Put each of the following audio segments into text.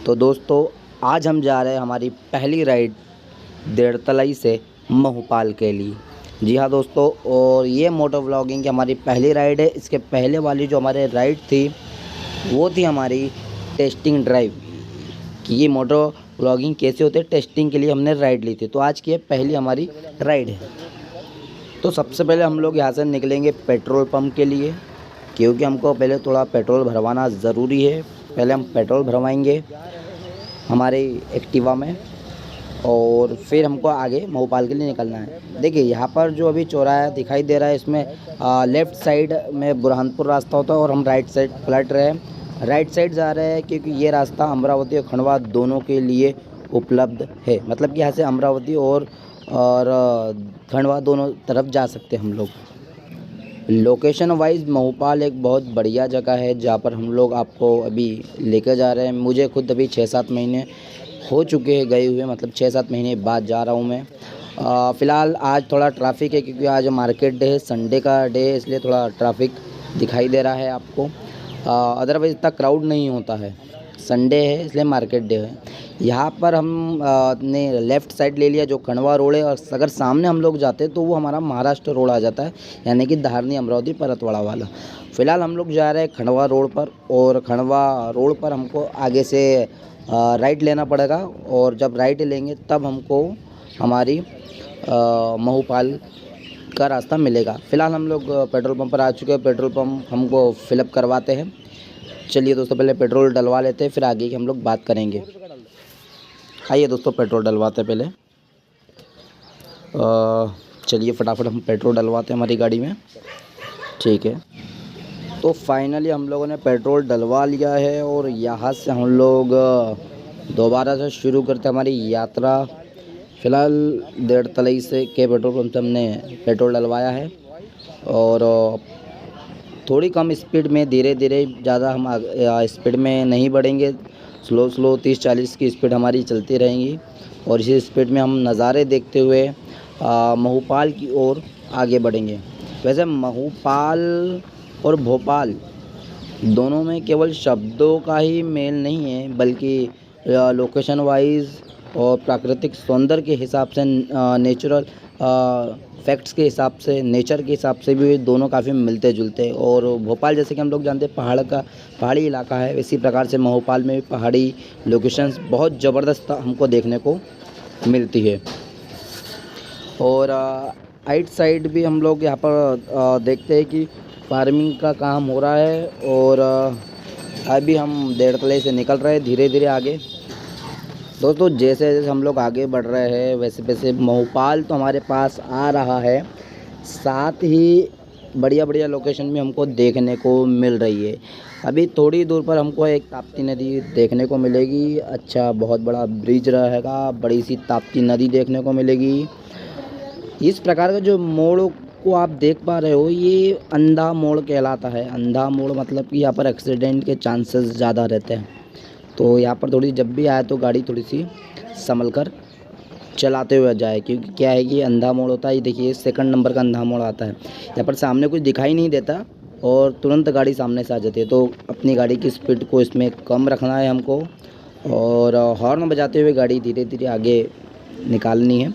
तो दोस्तों आज हम जा रहे हैं हमारी पहली राइड देरतलाई से महूपाल के लिए। जी हाँ दोस्तों, और ये मोटो व्लॉगिंग की हमारी पहली राइड है। इसके पहले वाली जो हमारे राइड थी वो थी हमारी टेस्टिंग ड्राइव कि ये मोटो व्लॉगिंग कैसे होते हैं, टेस्टिंग के लिए हमने राइड ली थी। तो आज की ये पहली हमारी राइड है। तो सबसे पहले हम लोग यहाँ से निकलेंगे पेट्रोल पंप के लिए, क्योंकि हमको पहले थोड़ा पेट्रोल भरवाना ज़रूरी है। पहले हम पेट्रोल भरवाएंगे हमारे एक्टिवा में और फिर हमको आगे महूपाल के लिए निकलना है। देखिए यहाँ पर जो अभी चौराहा दिखाई दे रहा है, इसमें लेफ़्ट साइड में बुरहानपुर रास्ता होता है और हम राइट साइड पलट रहे हैं, राइट साइड जा रहे हैं, क्योंकि ये रास्ता अमरावती और खंडवा दोनों के लिए उपलब्ध है। मतलब कि यहाँ से अमरावती और खंडवा दोनों तरफ जा सकते हैं हम लोग। लोकेशन वाइज महूपाल एक बहुत बढ़िया जगह है जहाँ पर हम लोग आपको अभी लेकर जा रहे हैं। मुझे खुद अभी 6-7 महीने हो चुके हैं गए हुए, मतलब 6-7 महीने बाद जा रहा हूँ मैं। फ़िलहाल आज थोड़ा ट्रैफिक है क्योंकि आज मार्केट डे है, संडे का डे है, इसलिए थोड़ा ट्रैफिक दिखाई दे रहा है आपको। अदरवाइज़ इतना क्राउड नहीं होता है, संडे है इसलिए मार्केट डे है। यहाँ पर हम ने लेफ़्ट साइड ले लिया जो खंडवा रोड है, और अगर सामने हम लोग जाते तो वो हमारा महाराष्ट्र रोड आ जाता है, यानी कि धारनी अमरावती परतवाड़ा वाला। फ़िलहाल हम लोग जा रहे हैं खंडवा रोड पर, और खंडवा रोड पर हमको आगे से राइट लेना पड़ेगा, और जब राइट लेंगे तब हमको हमारी महूपाल का रास्ता मिलेगा। फ़िलहाल हम लोग पेट्रोल पंप पर आ चुके हैं। पेट्रोल पंप हमको फिलअप करवाते हैं। चलिए दोस्तों पहले पेट्रोल डलवा लेते हैं, फिर आगे की हम लोग बात करेंगे। आइए दोस्तों पेट्रोल डलवाते हैं पहले। चलिए फटाफट हम पेट्रोल डलवाते हैं हमारी गाड़ी में। ठीक है, तो फाइनली हम लोगों ने पेट्रोल डलवा लिया है और यहाँ से हम लोग दोबारा से शुरू करते हैं हमारी यात्रा। फ़िलहाल देरतलाई से के पेट्रोल पंप से हमने पेट्रोल डलवाया है, और थोड़ी कम स्पीड में, धीरे धीरे, ज़्यादा हम स्पीड में नहीं बढ़ेंगे। स्लो 30-40 की स्पीड हमारी चलती रहेंगी, और इसी स्पीड में हम नज़ारे देखते हुए महूपाल की ओर आगे बढ़ेंगे। वैसे महूपाल और भोपाल दोनों में केवल शब्दों का ही मेल नहीं है, बल्कि लोकेशन वाइज और प्राकृतिक सौंदर्य के हिसाब से, नेचुरल फैक्ट्स के हिसाब से, नेचर के हिसाब से भी दोनों काफ़ी मिलते जुलते हैं। और भोपाल जैसे कि हम लोग जानते हैं पहाड़ी इलाका है, इसी प्रकार से महूपाल में भी पहाड़ी लोकेशंस बहुत ज़बरदस्त हमको देखने को मिलती है। और राइट साइड भी हम लोग यहाँ पर देखते हैं कि फार्मिंग का काम हो रहा है, और अभी हम देरतलाई से निकल रहे हैं धीरे धीरे आगे। दोस्तों जैसे जैसे हम लोग आगे बढ़ रहे हैं वैसे वैसे महूपाल तो हमारे पास आ रहा है, साथ ही बढ़िया बढ़िया लोकेशन भी हमको देखने को मिल रही है। अभी थोड़ी दूर पर हमको एक ताप्ती नदी देखने को मिलेगी। अच्छा, बहुत बड़ा ब्रिज रहेगा, बड़ी सी ताप्ती नदी देखने को मिलेगी। इस प्रकार का जो मोड़ को आप देख पा रहे हो, ये अंधा मोड़ कहलाता है। अंधा मोड़ मतलब कि यहाँ पर एक्सीडेंट के चांसेस ज़्यादा रहते हैं, तो यहाँ पर थोड़ी जब भी आए तो गाड़ी थोड़ी सी संभल कर चलाते हुए जाए, क्योंकि क्या है कि अंधा मोड़ होता है। ये देखिए सेकंड नंबर का अंधा मोड़ आता है, यहाँ पर सामने कुछ दिखाई नहीं देता और तुरंत गाड़ी सामने से आ जाती है। तो अपनी गाड़ी की स्पीड को इसमें कम रखना है हमको, और हॉर्न बजाते हुए गाड़ी धीरे धीरे आगे निकालनी है।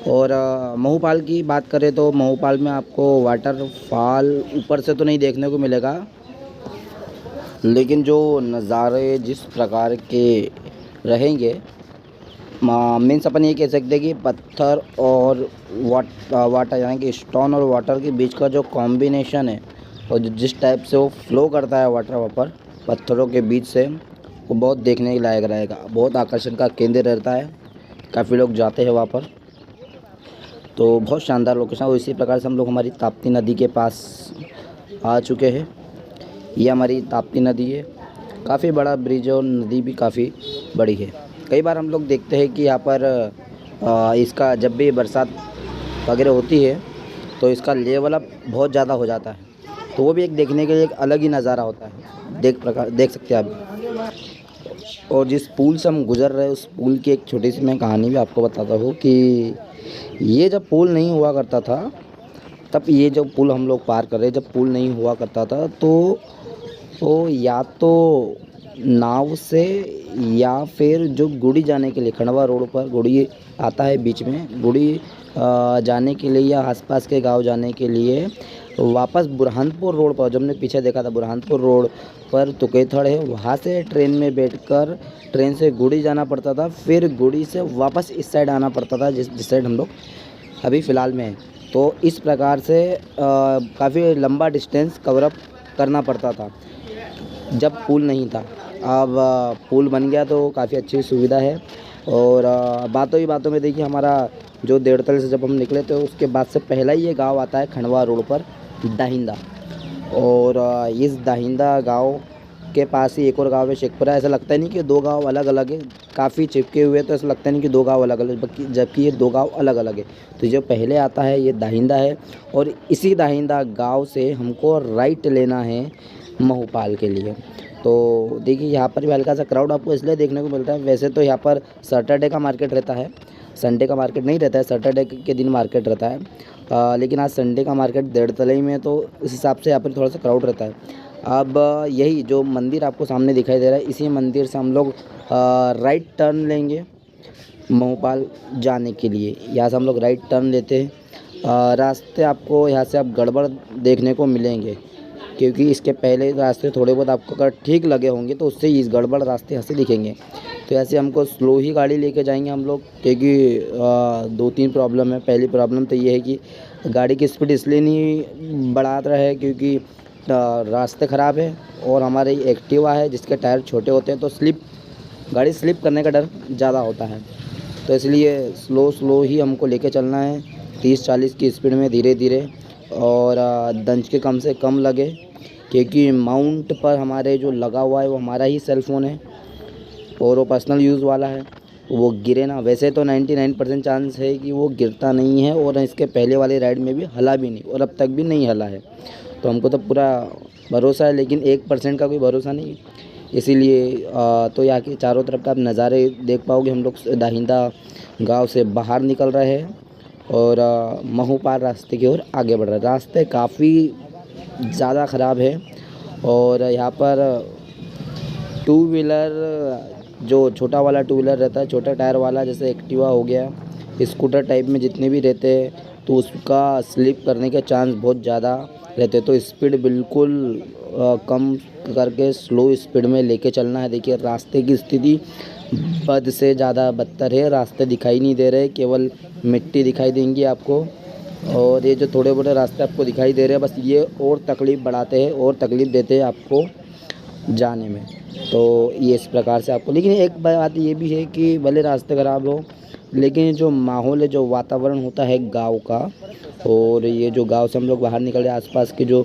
और महूपाल की बात करें तो महूपाल में आपको वाटरफॉल ऊपर से तो नहीं देखने को मिलेगा, लेकिन जो नज़ारे जिस प्रकार के रहेंगे, मीन्स अपन ये कह सकते हैं कि पत्थर और वाटर, यानी कि स्टोन और वाटर के बीच का जो कॉम्बिनेशन है, और जिस टाइप से वो फ्लो करता है वाटर वहाँ पर पत्थरों के बीच से, वो बहुत देखने के लायक रहेगा। बहुत आकर्षण का केंद्र रहता है, काफ़ी लोग जाते हैं वहाँ पर, तो बहुत शानदार लोकेशन। और इसी प्रकार से हम लोग हमारी ताप्ती नदी के पास आ चुके हैं। ये हमारी ताप्ती नदी है, काफ़ी बड़ा ब्रिज है और नदी भी काफ़ी बड़ी है। कई बार हम लोग देखते हैं कि यहाँ पर इसका जब भी बरसात वगैरह होती है तो इसका लेवल अब बहुत ज़्यादा हो जाता है, तो वो भी एक देखने के लिए एक अलग ही नज़ारा होता है। देख सकते हैं आप। और जिस पुल से हम गुज़र रहे हैं उस पुल की एक छोटी सी मैं कहानी भी आपको बताता हूँ कि ये जब पुल नहीं हुआ करता था, तब ये जो पुल हम लोग पार कर रहे हैं, जब पुल नहीं हुआ करता था तो या तो नाव से या फिर जो गुड़ी जाने के लिए खंडवा रोड पर गुड़ी आता है बीच में, गुड़ी जाने के लिए या आसपास के गांव जाने के लिए वापस बुरहानपुर रोड पर, जब हमने पीछे देखा था बुरहानपुर रोड पर तुकेथड़ है, वहाँ से ट्रेन में बैठकर ट्रेन से गुड़ी जाना पड़ता था, फिर गुड़ी से वापस इस साइड आना पड़ता था जिस साइड हम लोग अभी फ़िलहाल में हैं। तो इस प्रकार से काफ़ी लंबा डिस्टेंस कवर अप करना पड़ता था जब पुल नहीं था। अब पुल बन गया तो काफ़ी अच्छी सुविधा है। और बातों ही बातों में देखिए, हमारा जो देड़तल से जब हम निकले तो उसके बाद से पहला ही ये गांव आता है खंडवा रोड पर, दाहिंदा। और इस दाहिंदा गांव के पास ही एक और गांव है शेखपुरा। ऐसा लगता नहीं कि दो गांव अलग अलग है, काफ़ी चिपके हुए, तो ऐसा लगता नहीं कि दो गांव अलग अलग, जबकि ये दो गांव अलग अलग है। तो जो पहले आता है ये दाहिंदा है, और इसी दाहिंदा गांव से हमको राइट लेना है महूपाल के लिए। तो देखिए यहाँ पर भी हल्का सा क्राउड आपको इसलिए देखने को मिलता है। वैसे तो यहाँ पर सैटरडे का मार्केट रहता है, संडे का मार्केट नहीं रहता है, सैटरडे के दिन मार्केट रहता है। लेकिन आज संडे का मार्केट देड़तलई में, तो इस हिसाब से यहाँ पर थोड़ा सा क्राउड रहता है। अब यही जो मंदिर आपको सामने दिखाई दे रहा है, इसी मंदिर से हम लोग राइट टर्न लेंगे महूपाल जाने के लिए। यहाँ से हम लोग राइट टर्न लेते हैं। रास्ते आपको यहाँ से आप गड़बड़ देखने को मिलेंगे, क्योंकि इसके पहले रास्ते थोड़े बहुत आपको अगर ठीक लगे होंगे तो उससे इस गड़बड़ रास्ते यहाँ से दिखेंगे। तो ऐसे हमको स्लो ही गाड़ी लेके जाएंगे हम लोग, क्योंकि 2-3 प्रॉब्लम है। पहली प्रॉब्लम तो ये है कि गाड़ी की स्पीड इसलिए नहीं बढ़ा रहा है क्योंकि रास्ते ख़राब है, और हमारे एक्टिवा है जिसके टायर छोटे होते हैं, तो गाड़ी स्लिप करने का डर ज़्यादा होता है। तो इसलिए स्लो ही हमको लेके चलना है, 30-40 की स्पीड में, धीरे धीरे, और दंज के कम से कम लगे, क्योंकि माउंट पर हमारे जो लगा हुआ है वो हमारा ही सेल फ़ोन है और वो पर्सनल यूज़ वाला है, वो गिरे ना। वैसे तो 99% चांस है कि वो गिरता नहीं है, और इसके पहले वाले राइड में भी हला भी नहीं, और अब तक भी नहीं हला है। तो हमको तो पूरा भरोसा है, लेकिन 1% का कोई भरोसा नहीं है। इसीलिए तो यहाँ के चारों तरफ का आप नज़ारे देख पाओगे। हम लोग दाहिंदा गांव से बाहर निकल रहे हैं और महूपाल रास्ते की ओर आगे बढ़ रहे हैं। रास्ते काफ़ी ज़्यादा ख़राब है, और यहाँ पर 2 व्हीलर, जो छोटा वाला 2 व्हीलर रहता है, छोटा टायर वाला, जैसे एक्टिवा हो गया, स्कूटर टाइप में जितने भी रहते हैं, तो उसका स्लिप करने के चांस बहुत ज़्यादा रहते। तो स्पीड बिल्कुल कम करके स्लो स्पीड में लेके चलना है। देखिए रास्ते की स्थिति बद से ज़्यादा बदतर है, रास्ते दिखाई नहीं दे रहे, केवल मिट्टी दिखाई देंगी आपको। और ये जो थोड़े बड़े रास्ते आपको दिखाई दे रहे हैं, बस ये और तकलीफ़ बढ़ाते हैं और तकलीफ़ देते हैं आपको जाने में। तो ये इस प्रकार से आपको, लेकिन एक बात ये भी है कि भले रास्ते ख़राब हो, लेकिन जो माहौल है, जो वातावरण होता है गांव का, और ये जो गांव से हम लोग बाहर निकले, आसपास की जो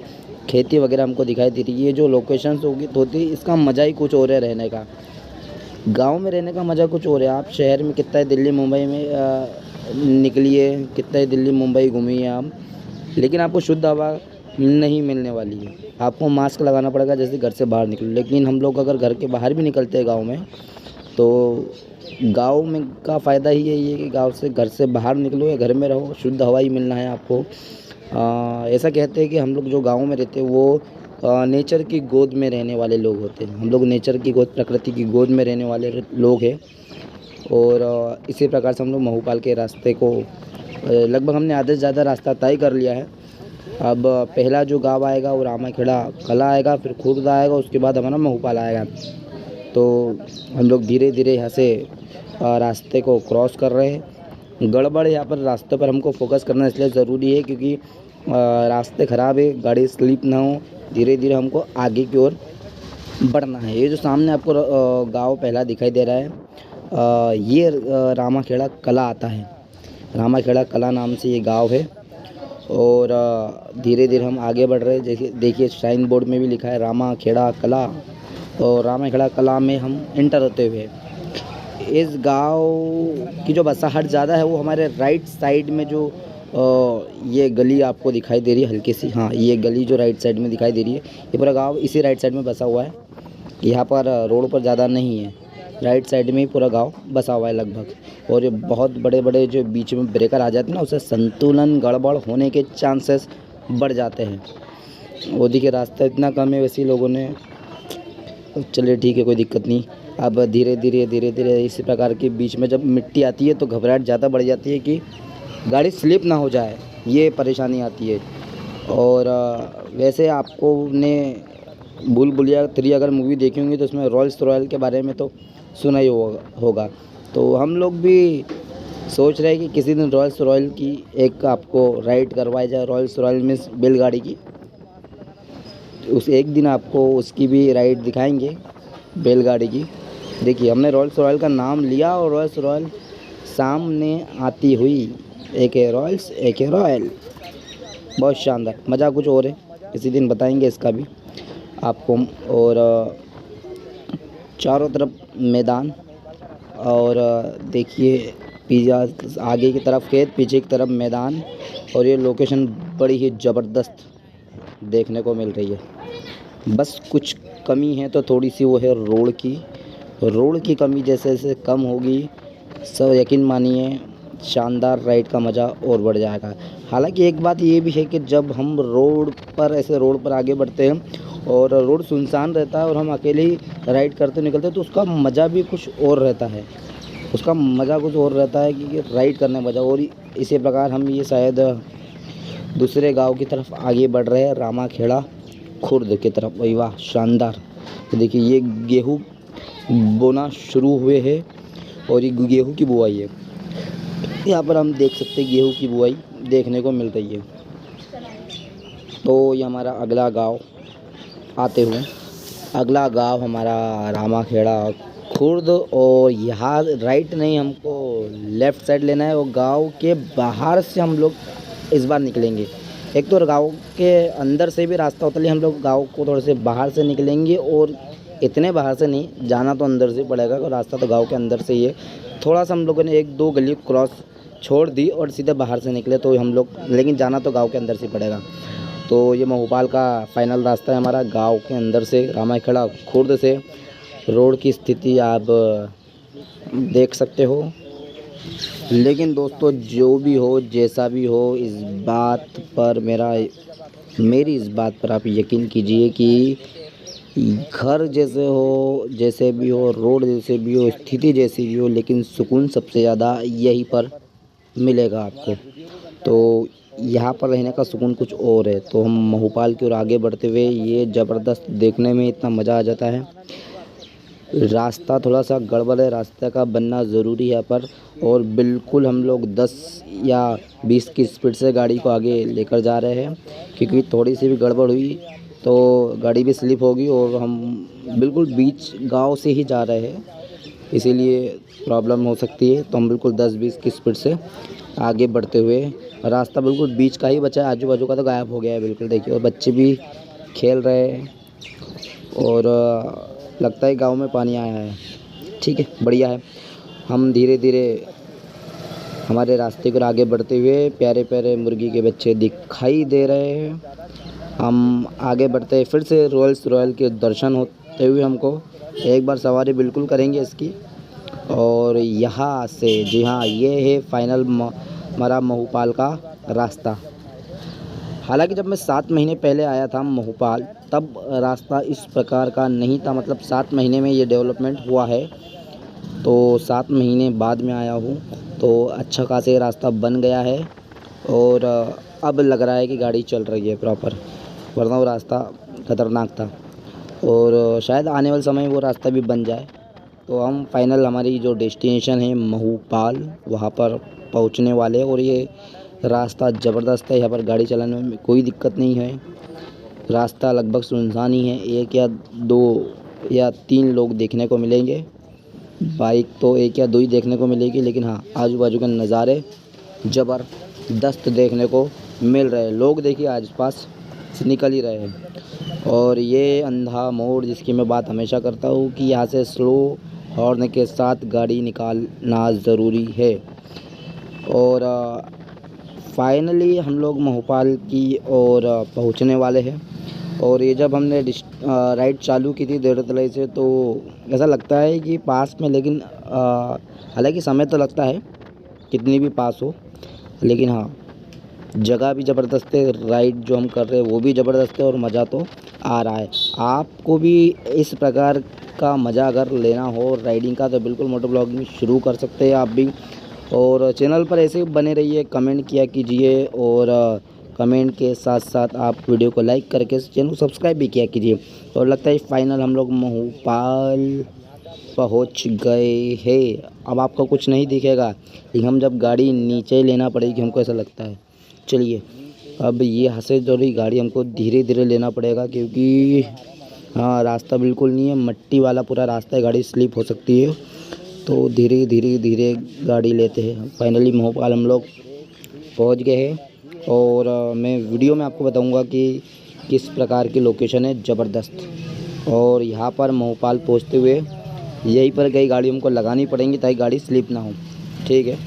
खेती वगैरह हमको दिखाई दे रही है, ये जो लोकेशंस होती है, इसका मज़ा ही कुछ और है रहने का। गांव में रहने का मज़ा कुछ और है। आप शहर में कितना दिल्ली मुंबई में निकलिए, कितना दिल्ली मुंबई घूमिए आप, लेकिन आपको शुद्ध हवा नहीं मिलने वाली है। आपको मास्क लगाना पड़ेगा जैसे घर से बाहर निकलो। लेकिन हम लोग अगर घर के बाहर भी निकलते हैं गाँव में, तो गांव में का फ़ायदा ही यही है कि गांव से, घर से बाहर निकलो या घर में रहो, शुद्ध हवा ही मिलना है आपको। ऐसा कहते हैं कि हम लोग जो गांव में रहते हैं वो नेचर की गोद में रहने वाले लोग होते हैं। हम लोग नेचर की गोद, प्रकृति की गोद में रहने वाले लोग हैं। और इसी प्रकार से हम लोग महूपाल के रास्ते को लगभग हमने आधे से ज़्यादा रास्ता तय कर लिया है। अब पहला जो गाँव आएगा वो रामाखेड़ा कला आएगा, फिर खुर्द आएगा, उसके बाद हमारा महूपाल आएगा। तो हम लोग धीरे धीरे यहाँ से रास्ते को क्रॉस कर रहे हैं। गड़बड़ यहाँ पर रास्ते पर हमको फोकस करना इसलिए ज़रूरी है क्योंकि रास्ते ख़राब है, गाड़ी स्लिप ना हो। धीरे धीरे हमको आगे की ओर बढ़ना है। ये जो सामने आपको गांव पहला दिखाई दे रहा है, ये रामाखेड़ा कला आता है। रामाखेड़ा कला नाम से ये गांव है, और धीरे धीरे हम आगे बढ़ रहे हैं। जैसे देखिए साइन बोर्ड में भी लिखा है रामाखेड़ा कला, और रामाखेड़ा कला में हम एंटर होते हुए इस गांव की जो बसाहट ज़्यादा है वो हमारे राइट साइड में जो ये गली आपको दिखाई दे रही है हल्की सी, हाँ ये गली जो राइट साइड में दिखाई दे रही है, ये पूरा गांव इसी राइट साइड में बसा हुआ है। यहाँ पर रोड पर ज़्यादा नहीं है, राइट साइड में ही पूरा गांव बसा हुआ है लगभग। और ये बहुत बड़े बड़े जो बीच में ब्रेकर आ जाते हैं ना, उससे संतुलन गड़बड़ होने के चांसेस बढ़ जाते हैं। वो देखिए रास्ता इतना कम है, वैसे लोगों ने चलिए ठीक है, कोई दिक्कत नहीं। अब धीरे धीरे इसी प्रकार के बीच में जब मिट्टी आती है तो घबराहट ज़्यादा बढ़ जाती है कि गाड़ी स्लिप ना हो जाए, ये परेशानी आती है। और वैसे आपको ने भूल भुलैया 3 अगर मूवी देखी होंगी तो उसमें रॉल्स रॉयल के बारे में तो सुना ही होगा। तो हम लोग भी सोच रहे हैं कि किसी दिन रॉल्स रॉयल की एक आपको राइड करवाई जाए। रॉल्स रॉयल मीन्स बैलगाड़ी की, उस एक दिन आपको उसकी भी राइड दिखाएंगे, बैलगाड़ी की। देखिए, हमने रॉल्स रॉयल का नाम लिया और रॉल्स रॉयल सामने आती हुई, एक है रॉल्स एक है रॉयल। बहुत शानदार, मज़ा कुछ और है, किसी दिन बताएंगे इसका भी आपको। और चारों तरफ मैदान, और देखिए पिज़्ज़ा, आगे की तरफ खेत, पीछे की तरफ मैदान, और ये लोकेशन बड़ी ही ज़बरदस्त देखने को मिल रही है। बस कुछ कमी है तो थोड़ी सी, वो है रोड की कमी जैसे जैसे कम होगी, सब यकीन मानिए शानदार राइड का मज़ा और बढ़ जाएगा। हालांकि एक बात ये भी है कि जब हम रोड पर आगे बढ़ते हैं और रोड सुनसान रहता है और हम अकेले ही राइड करते निकलते हैं तो उसका मज़ा भी कुछ और रहता है, कि राइड करने में मज़ा। और इसी प्रकार हम ये शायद दूसरे गांव की तरफ आगे बढ़ रहे हैं, रामाखेड़ा खुर्द की तरफ। वही वाह, शानदार। तो देखिए ये गेहूँ बोना शुरू हुए हैं और ये गेहूँ की बुआई है। यहाँ पर हम देख सकते हैं गेहूँ की बुआई देखने को मिल रही है। तो ये हमारा अगला गांव आते हुए, अगला गांव हमारा रामाखेड़ा खुर्द, और यहाँ राइट नहीं, हमको लेफ़्ट साइड लेना है। और गांव के बाहर से हम लोग इस बार निकलेंगे। एक तो गांव के अंदर से भी रास्ता होता है, हम लोग गांव को थोड़े से बाहर से निकलेंगे, और इतने बाहर से नहीं, जाना तो अंदर से पड़ेगा, और रास्ता तो गांव के अंदर से ही है। थोड़ा सा हम लोगों ने 1-2 गली क्रॉस छोड़ दी और सीधे बाहर से निकले तो हम लोग, लेकिन जाना तो गांव के अंदर से पड़ेगा। तो ये महुपाल का फाइनल रास्ता है हमारा, गांव के अंदर से रामाखेड़ा खुर्द से। रोड की स्थिति आप देख सकते हो। लेकिन दोस्तों, जो भी हो, जैसा भी हो, इस बात पर मेरी इस बात पर आप यकीन कीजिए कि घर जैसे हो, जैसे भी हो, रोड जैसे भी हो, स्थिति जैसी भी हो, लेकिन सुकून सबसे ज़्यादा यहीं पर मिलेगा आपको। तो यहाँ पर रहने का सुकून कुछ और है। तो हम महुपाल की ओर आगे बढ़ते हुए, ये ज़बरदस्त देखने में इतना मज़ा आ जाता है। रास्ता थोड़ा सा गड़बड़ है, रास्ते का बनना ज़रूरी है पर, और बिल्कुल हम लोग 10 या 20 की स्पीड से गाड़ी को आगे लेकर जा रहे हैं, क्योंकि थोड़ी सी भी गड़बड़ हुई तो गाड़ी भी स्लिप होगी, और हम बिल्कुल बीच गांव से ही जा रहे हैं, इसीलिए प्रॉब्लम हो सकती है। तो हम बिल्कुल 10-20 की स्पीड से आगे बढ़ते हुए, रास्ता बिल्कुल बीच का ही बचा है, आजू बाजू का तो गायब हो गया है बिल्कुल। देखिए, और बच्चे भी खेल रहे हैं, और लगता है गांव में पानी आया है। ठीक है, बढ़िया है। हम धीरे धीरे हमारे रास्ते को आगे बढ़ते हुए, प्यारे प्यारे मुर्गी के बच्चे दिखाई दे रहे हैं। हम आगे बढ़ते हैं, फिर से रॉल्स रॉयल के दर्शन होते हुए हमको एक बार सवारी बिल्कुल करेंगे इसकी। और यहाँ से, जी हाँ, ये है फाइनल हमारा महुपाल का रास्ता। हालांकि जब मैं 7 महीने पहले आया था महुपाल, तब रास्ता इस प्रकार का नहीं था, मतलब 7 महीने में ये डेवलपमेंट हुआ है। तो 7 महीने बाद में आया हूँ, तो अच्छा खासा रास्ता बन गया है, और अब लग रहा है कि गाड़ी चल रही है प्रॉपर, वरना वो रास्ता खतरनाक था। और शायद आने वाले समय में वो रास्ता भी बन जाए। तो हम फाइनल हमारी जो डेस्टिनेशन है महुपाल, वहाँ पर पहुँचने वाले। और ये रास्ता ज़बरदस्त है, यहाँ पर गाड़ी चलाने में कोई दिक्कत नहीं है। रास्ता लगभग सुनसान ही है, 1 या 2 या 3 लोग देखने को मिलेंगे। बाइक तो 1 या 2 ही देखने को मिलेगी, लेकिन हाँ, आजू बाजू के नज़ारे ज़बरदस्त देखने को मिल रहे हैं। लोग देखिए आसपास से निकल ही रहे हैं। और ये अंधा मोड़, जिसकी मैं बात हमेशा करता हूँ कि यहाँ से स्लो हॉर्न के साथ गाड़ी निकालना ज़रूरी है। और फाइनली हम लोग महुपाल की ओर पहुँचने वाले हैं। और ये जब हमने राइड चालू की थी देवरतलाई से, तो ऐसा लगता है कि पास में, लेकिन हालांकि समय तो लगता है कितनी भी पास हो, लेकिन हाँ, जगह भी ज़बरदस्त है, राइड जो हम कर रहे हैं वो भी ज़बरदस्त है, और मज़ा तो आ रहा है। आपको भी इस प्रकार का मज़ा अगर लेना हो राइडिंग का तो बिल्कुल मोटो ब्लॉगिंग शुरू कर सकते हैं आप भी। और चैनल पर ऐसे ही बने रहिए, कमेंट किया कीजिए और कमेंट के साथ साथ आप वीडियो को लाइक करके चैनल को सब्सक्राइब भी किया कीजिए। और लगता है फाइनल हम लोग भोपाल पहुंच गए हैं। अब आपको कुछ नहीं दिखेगा, लेकिन हम जब गाड़ी नीचे लेना पड़ेगी हमको ऐसा लगता है। चलिए अब ये हंसे जोड़ी गाड़ी हमको धीरे धीरे लेना पड़ेगा, क्योंकि हाँ रास्ता बिल्कुल नहीं है, मट्टी वाला पूरा रास्ता है, गाड़ी स्लिप हो सकती है। तो धीरे धीरे धीरे गाड़ी लेते हैं। फाइनली भोपाल हम लोग पहुंच गए हैं। और मैं वीडियो में आपको बताऊंगा कि किस प्रकार की लोकेशन है ज़बरदस्त। और यहाँ पर भोपाल पहुँचते हुए यहीं पर कई गाड़ी हमको लगानी पड़ेंगी ताकि गाड़ी स्लिप ना हो। ठीक है।